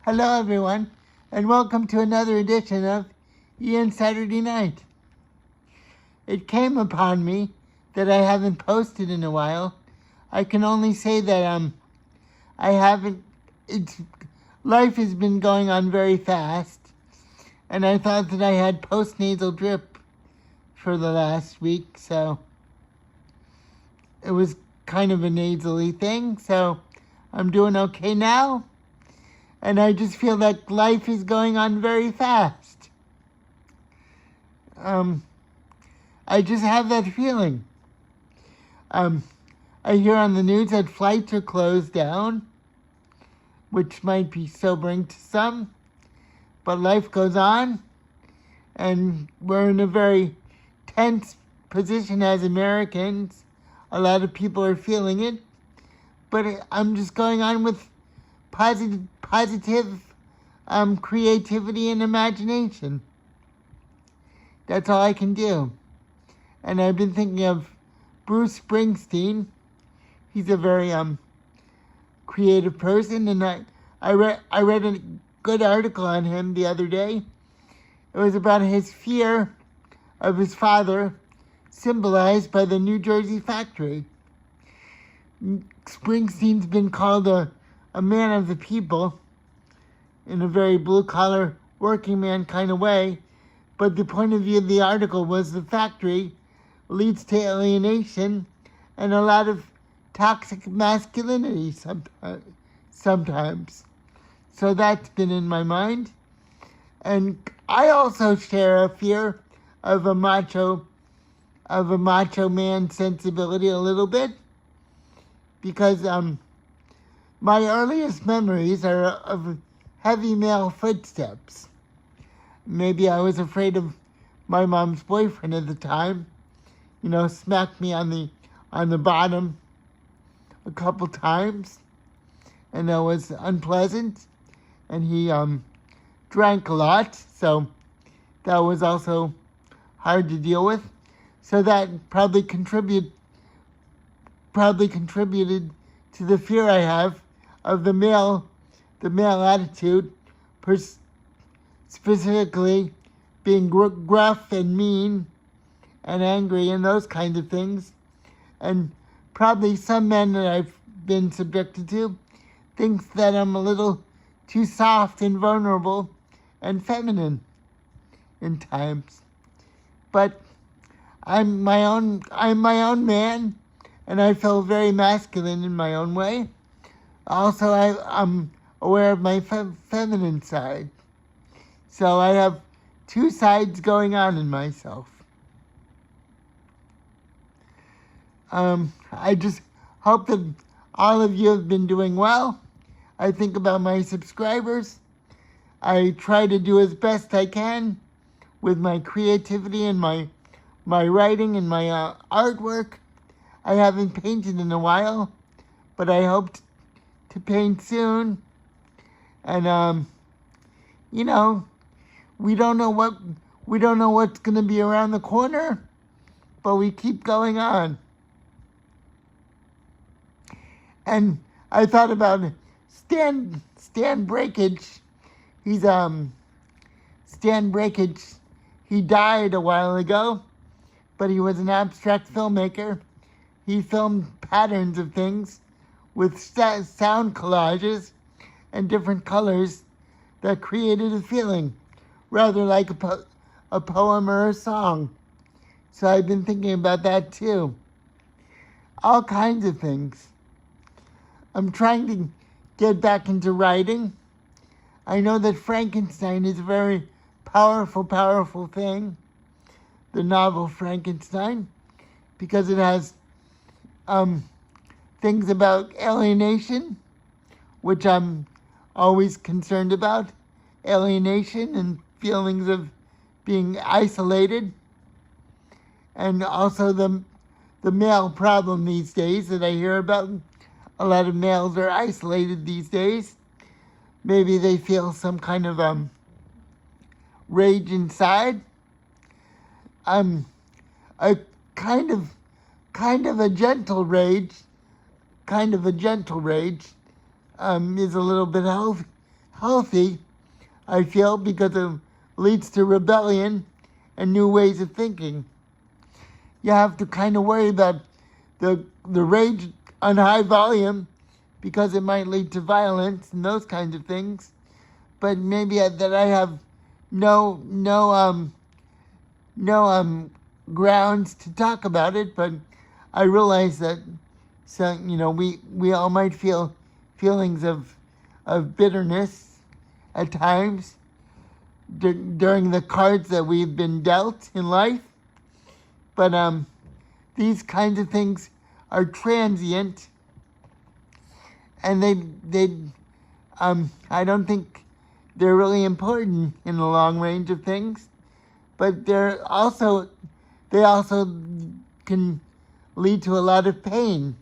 Hello, everyone, and welcome to another edition of Ian Saturday Night. It came upon me that I haven't posted in a while. I can only say that I haven't. Life has been going on very fast, and I thought that I had postnasal drip for the last week, so it was kind of a nasally thing. So I'm doing okay now. And I just feel that life is going on very fast. I just have that feeling. I hear on the news that flights are closed down, which might be sobering to some, but life goes on, and we're in a very tense position as Americans. A lot of people are feeling it, but I'm just going on with positive creativity and imagination. That's all I can do. And I've been thinking of Bruce Springsteen. He's a very creative person, and I read a good article on him the other day. It was about his fear of his father, symbolized by the New Jersey factory. Springsteen's been called a man of the people in a very blue-collar working man kind of way, but the point of view of the article was the factory leads to alienation and a lot of toxic masculinity sometimes. So that's been in my mind. And I also share a fear of a macho man sensibility a little bit, because my earliest memories are of heavy male footsteps. Maybe I was afraid of my mom's boyfriend at the time. Smacked me on the bottom a couple times, and that was unpleasant. And he drank a lot, so that was also hard to deal with. So that probably contributed to the fear I have of the male attitude, specifically being gruff and mean and angry and those kinds of things. And probably some men that I've been subjected to thinks that I'm a little too soft and vulnerable and feminine in times. But I'm my own man, and I feel very masculine in my own way. Also, I'm aware of my feminine side. So I have two sides going on in myself. I just hope that all of you have been doing well. I think about my subscribers. I try to do as best I can with my creativity and my writing and my artwork. I haven't painted in a while, but I hope to paint soon. And we don't know what's going to be around the corner, but we keep going on. And I thought about Stan Brakhage. He's Stan Brakhage. He died a while ago, but he was an abstract filmmaker. He filmed patterns of things with sound collages and different colors that created a feeling, rather like a poem or a song. So I've been thinking about that too. All kinds of things. I'm trying to get back into writing. I know that Frankenstein is a very powerful thing, the novel Frankenstein, because it has things about alienation, which I'm always concerned about, alienation and feelings of being isolated, and also the male problem these days that I hear about. A lot of males are isolated these days. Maybe they feel some kind of rage inside. A kind of a gentle rage. Is a little bit healthy, I feel, because it leads to rebellion and new ways of thinking. You have to kind of worry about the rage on high volume because it might lead to violence and those kinds of things. But maybe that I have no grounds to talk about it. But I realize that, so we all might feel feelings of bitterness at times during the cards that we've been dealt in life. But these kinds of things are transient, and I don't think they're really important in the long range of things. But they also can lead to a lot of pain,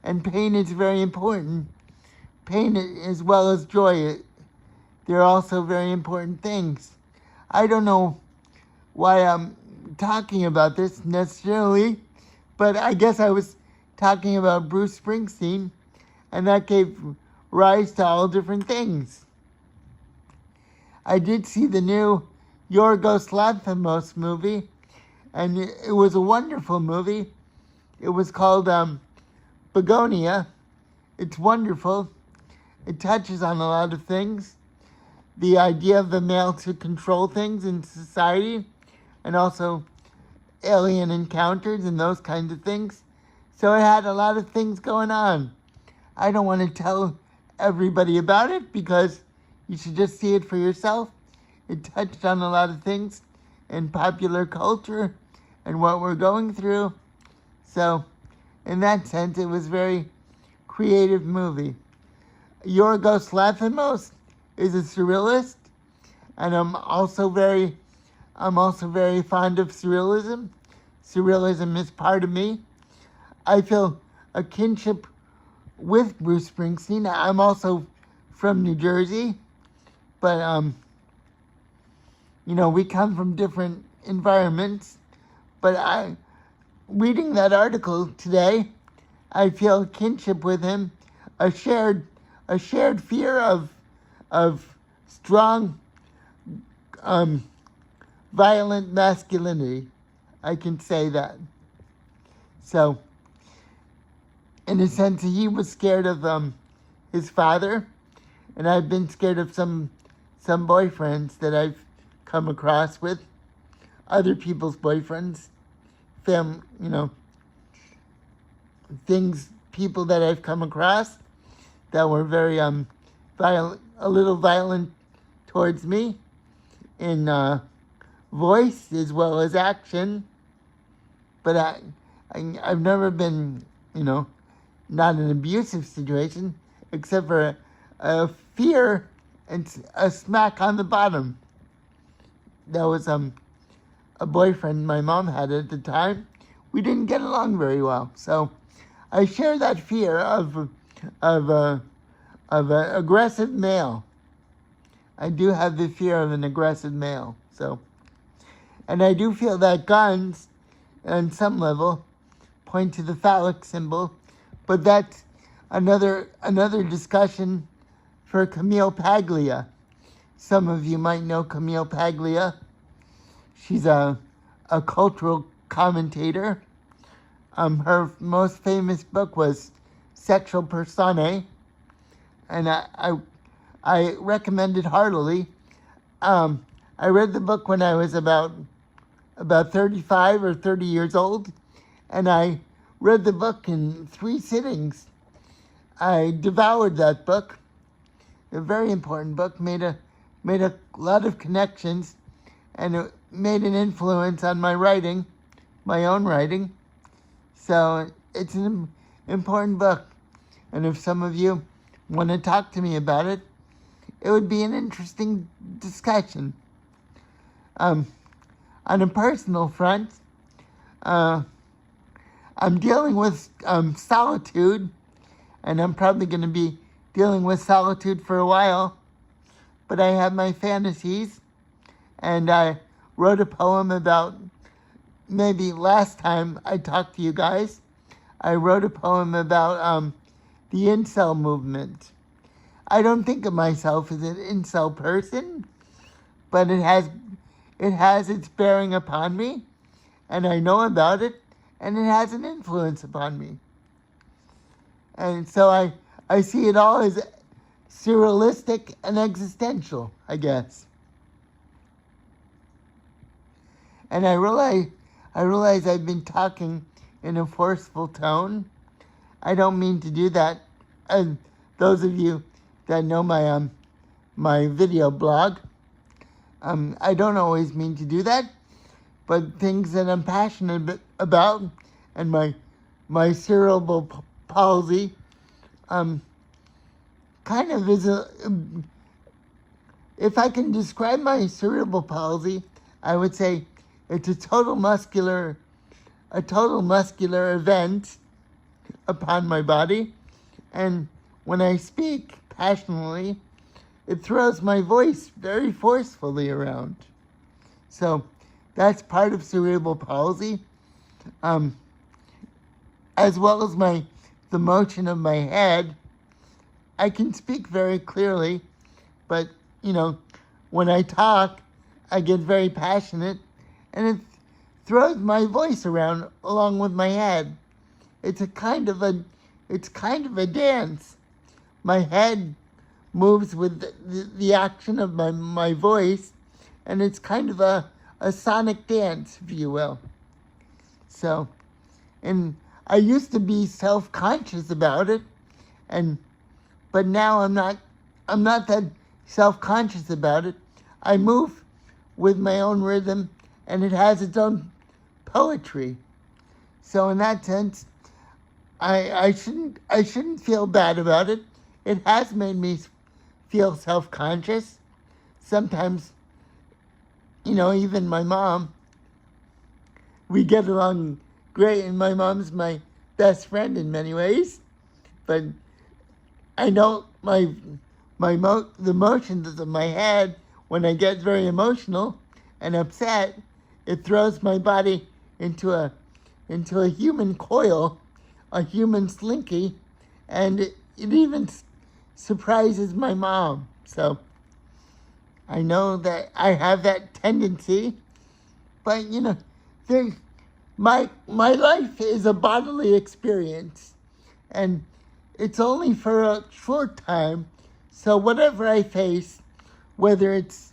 and pain is very important. Pain as well as joy, they're also very important things. I don't know why I'm talking about this necessarily, but I guess I was talking about Bruce Springsteen, and that gave rise to all different things. I did see the new Yorgos Lanthimos movie, and it was a wonderful movie. It was called Begonia. It's wonderful. It touches on a lot of things. The idea of the male to control things in society, and also alien encounters and those kinds of things. So it had a lot of things going on. I don't want to tell everybody about it because you should just see it for yourself. It touched on a lot of things in popular culture and what we're going through. So in that sense, it was a very creative movie. Yorgos Lanthimos is a surrealist, and I'm also very fond of surrealism. Surrealism is part of me. I feel a kinship with Bruce Springsteen. I'm also from New Jersey, but we come from different environments. But reading that article today, I feel kinship with him, a shared fear of strong, violent masculinity. I can say that. So, in a sense, he was scared of his father, and I've been scared of some boyfriends that I've come across with, other people's boyfriends, people that I've come across that were very violent, a little violent towards me in voice as well as action. But I've never been, not an abusive situation, except for a fear and a smack on the bottom. That was a boyfriend my mom had at the time. We didn't get along very well, so I share that fear of an aggressive male. I do have the fear of an aggressive male. So, and I do feel that guns, on some level, point to the phallic symbol, but that's another discussion for Camille Paglia. Some of you might know Camille Paglia. She's a cultural commentator. Her most famous book was Sexual Personae, and I recommend it heartily. I read the book when I was about 35 or 30 years old, and I read the book in 3 sittings. I devoured that book. A very important book, made a lot of connections, and it made an influence on my writing, my own writing. So it's an important book, and if some of you want to talk to me about it, it would be an interesting discussion. On a personal front, I'm dealing with solitude, and I'm probably going to be dealing with solitude for a while, but I have my fantasies, and I wrote a poem about, maybe last time I talked to you guys, I wrote a poem about the incel movement. I don't think of myself as an incel person, but it has its bearing upon me, and I know about it, and it has an influence upon me. And so I see it all as surrealistic and existential, I guess. And I realize I've been talking in a forceful tone. I don't mean to do that. And those of you that know my video blog, I don't always mean to do that, but things that I'm passionate about, and my cerebral palsy, kind of is if I can describe my cerebral palsy, I would say it's a total muscular event upon my body. And when I speak passionately, it throws my voice very forcefully around. So that's part of cerebral palsy, as well as the motion of my head. I can speak very clearly, but when I talk, I get very passionate, and it throws my voice around along with my head. It's kind of a dance. My head moves with the action of my voice, and it's kind of a sonic dance, if you will. So, and I used to be self-conscious about it, but now I'm not that self-conscious about it. I move with my own rhythm, and it has its own poetry. So in that sense, I shouldn't feel bad about it. It has made me feel self-conscious. Sometimes, even my mom, we get along great, and my mom's my best friend in many ways. But I know the motions of my head, when I get very emotional and upset, it throws my body into a human coil, a human slinky, and it even surprises my mom. So I know that I have that tendency, but my life is a bodily experience, and it's only for a short time. So whatever I face, whether it's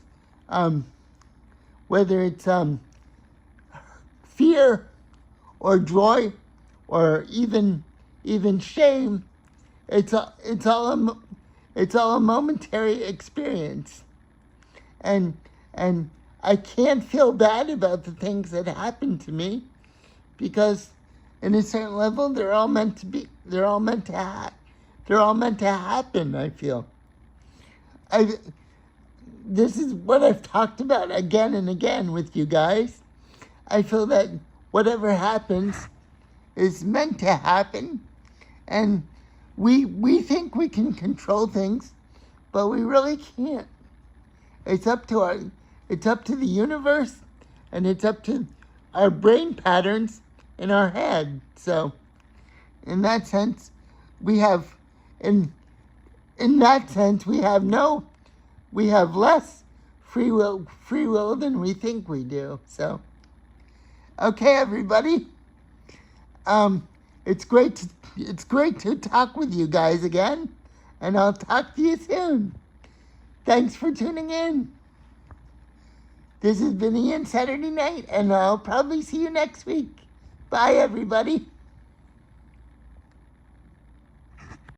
fear or joy or even shame, it's all a momentary experience, and I can't feel bad about the things that happen to me, because in a certain level they're all meant to happen. I feel this is what I've talked about again and again with you guys. I feel that whatever happens is meant to happen, and we think we can control things, but we really can't. It's up to the universe, and it's up to our brain patterns in our head. So in that sense, we have less free will than we think we do. So okay, everybody. It's great to talk with you guys again, and I'll talk to you soon. Thanks for tuning in. This has been Ian Saturday Night, and I'll probably see you next week. Bye, everybody.